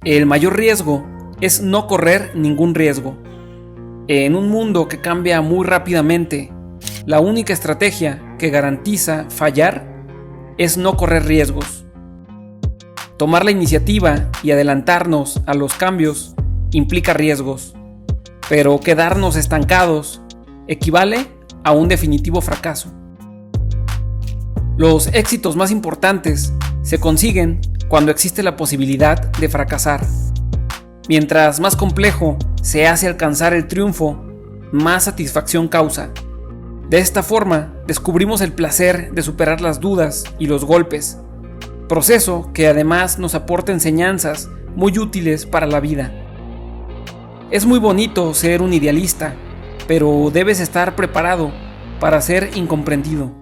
El mayor riesgo es no correr ningún riesgo. En un mundo que cambia muy rápidamente, la única estrategia que garantiza fallar es no correr riesgos. Tomar la iniciativa y adelantarnos a los cambios implica riesgos, pero quedarnos estancados equivale a un definitivo fracaso. Los éxitos más importantes se consiguen cuando existe la posibilidad de fracasar. Mientras más complejo se hace alcanzar el triunfo, más satisfacción causa. De esta forma, descubrimos el placer de superar las dudas y los golpes, proceso que además nos aporta enseñanzas muy útiles para la vida. Es muy bonito ser un idealista, pero debes estar preparado para ser incomprendido.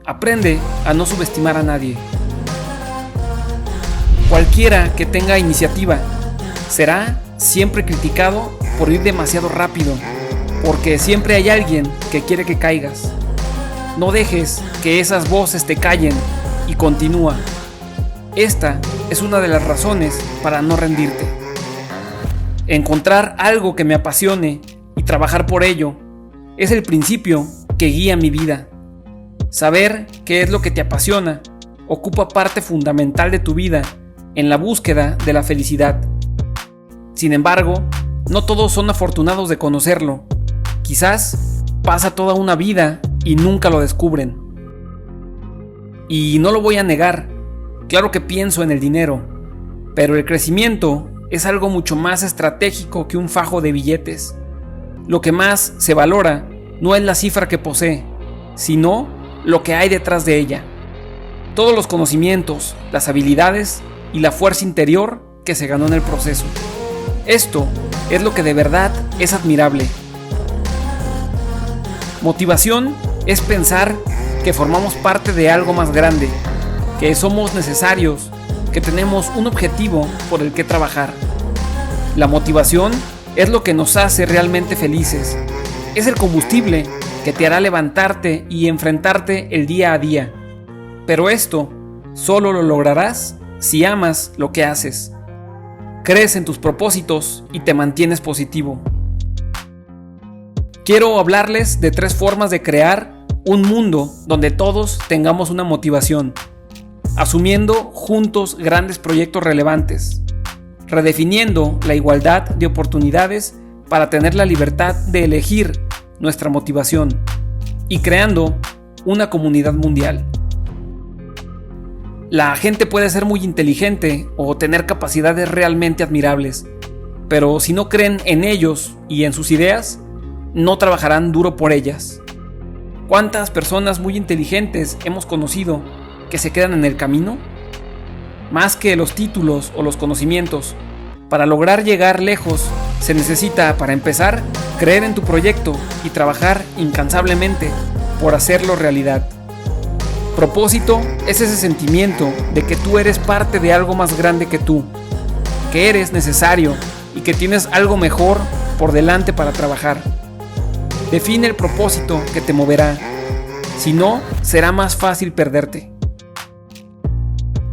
Aprende a no subestimar a nadie. Cualquiera que tenga iniciativa será siempre criticado por ir demasiado rápido, porque siempre hay alguien que quiere que caigas. No dejes que esas voces te callen y continúa. Esta es una de las razones para no rendirte. Encontrar algo que me apasione y trabajar por ello es el principio que guía mi vida. Saber qué es lo que te apasiona ocupa parte fundamental de tu vida en la búsqueda de la felicidad. Sin embargo, no todos son afortunados de conocerlo. Quizás pasa toda una vida y nunca lo descubren. Y no lo voy a negar, claro que pienso en el dinero, pero el crecimiento es algo mucho más estratégico que un fajo de billetes. Lo que más se valora no es la cifra que posee, sino lo que hay detrás de ella. Todos los conocimientos, las habilidades y la fuerza interior que se ganó en el proceso. Esto es lo que de verdad es admirable. Motivación es pensar que formamos parte de algo más grande, que somos necesarios, que tenemos un objetivo por el que trabajar. La motivación es lo que nos hace realmente felices. Es el combustible que te hará levantarte y enfrentarte el día a día. Pero esto solo lo lograrás si amas lo que haces. Crees en tus propósitos y te mantienes positivo. Quiero hablarles de 3 formas de crear un mundo donde todos tengamos una motivación, asumiendo juntos grandes proyectos relevantes, redefiniendo la igualdad de oportunidades para tener la libertad de elegir nuestra motivación y creando una comunidad mundial. La gente puede ser muy inteligente o tener capacidades realmente admirables, pero si no creen en ellos y en sus ideas, no trabajarán duro por ellas. ¿Cuántas personas muy inteligentes hemos conocido que se quedan en el camino? Más que los títulos o los conocimientos, para lograr llegar lejos se necesita, para empezar, creer en tu proyecto y trabajar incansablemente por hacerlo realidad. Propósito es ese sentimiento de que tú eres parte de algo más grande que tú, que eres necesario y que tienes algo mejor por delante para trabajar. Define el propósito que te moverá, si no, será más fácil perderte.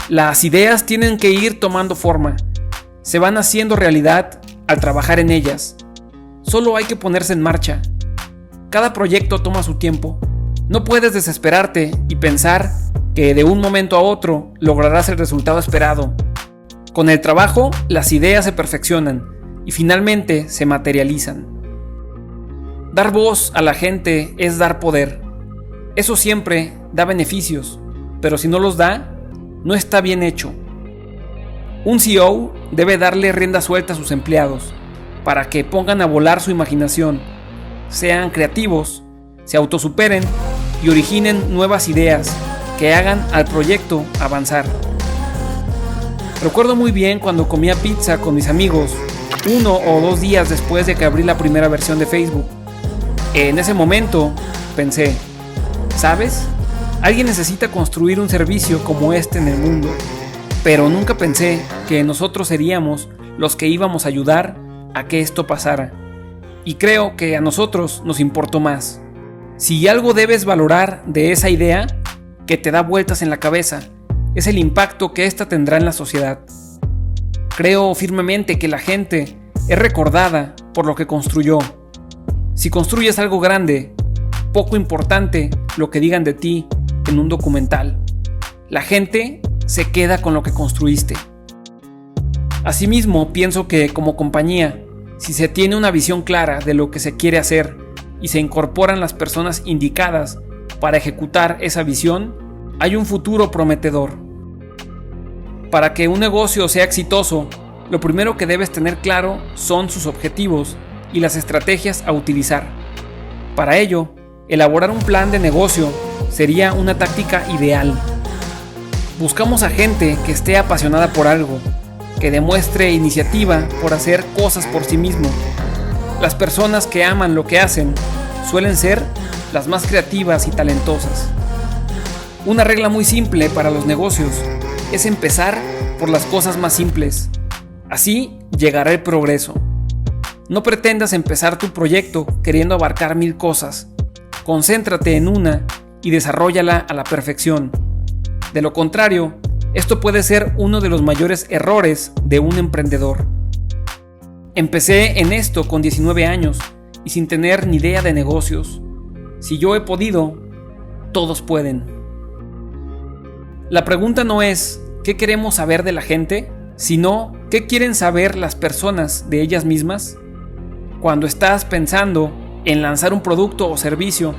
Las ideas tienen que ir tomando forma, se van haciendo realidad al trabajar en ellas. Solo hay que ponerse en marcha. Cada proyecto toma su tiempo. No puedes desesperarte y pensar que de un momento a otro lograrás el resultado esperado. Con el trabajo, las ideas se perfeccionan y finalmente se materializan. Dar voz a la gente es dar poder. Eso siempre da beneficios, pero si no los da, no está bien hecho. Un CEO debe darle rienda suelta a sus empleados para que pongan a volar su imaginación, sean creativos, se autosuperen y originen nuevas ideas que hagan al proyecto avanzar. Recuerdo muy bien cuando comía pizza con mis amigos 1 o 2 días después de que abrí la primera versión de Facebook. En ese momento pensé, ¿sabes? Alguien necesita construir un servicio como este en el mundo, pero nunca pensé que nosotros seríamos los que íbamos a ayudar a que esto pasara. Y creo que a nosotros nos importó más. Si algo debes valorar de esa idea que te da vueltas en la cabeza, es el impacto que ésta tendrá en la sociedad. Creo firmemente que la gente es recordada por lo que construyó. Si construyes algo grande, poco importante lo que digan de ti en un documental, la gente se queda con lo que construiste. Asimismo, pienso que como compañía, si se tiene una visión clara de lo que se quiere hacer y se incorporan las personas indicadas para ejecutar esa visión, hay un futuro prometedor. Para que un negocio sea exitoso, lo primero que debes tener claro son sus objetivos y las estrategias a utilizar. Para ello, elaborar un plan de negocio sería una táctica ideal. Buscamos a gente que esté apasionada por algo, que demuestre iniciativa por hacer cosas por sí mismo. Las personas que aman lo que hacen suelen ser las más creativas y talentosas. Una regla muy simple para los negocios es empezar por las cosas más simples. Así llegará el progreso. No pretendas empezar tu proyecto queriendo abarcar 1000 cosas. Concéntrate en una y desarróllala a la perfección. De lo contrario, esto puede ser uno de los mayores errores de un emprendedor. Empecé en esto con 19 años y sin tener ni idea de negocios. Si yo he podido, todos pueden. La pregunta no es ¿qué queremos saber de la gente?, sino ¿qué quieren saber las personas de ellas mismas? Cuando estás pensando en lanzar un producto o servicio,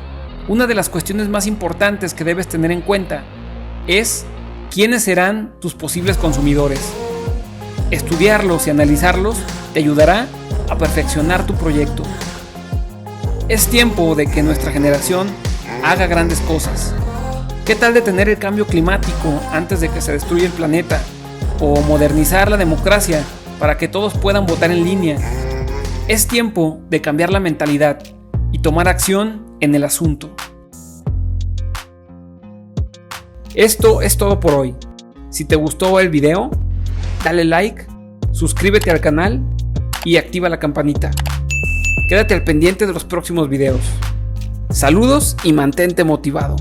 una de las cuestiones más importantes que debes tener en cuenta es quiénes serán tus posibles consumidores. Estudiarlos y analizarlos te ayudará a perfeccionar tu proyecto. Es tiempo de que nuestra generación haga grandes cosas. ¿Qué tal detener el cambio climático antes de que se destruya el planeta? O modernizar la democracia para que todos puedan votar en línea. Es tiempo de cambiar la mentalidad y tomar acción en el asunto. Esto es todo por hoy. Si te gustó el video, dale like, suscríbete al canal y activa la campanita. Quédate al pendiente de los próximos videos. Saludos y mantente motivado.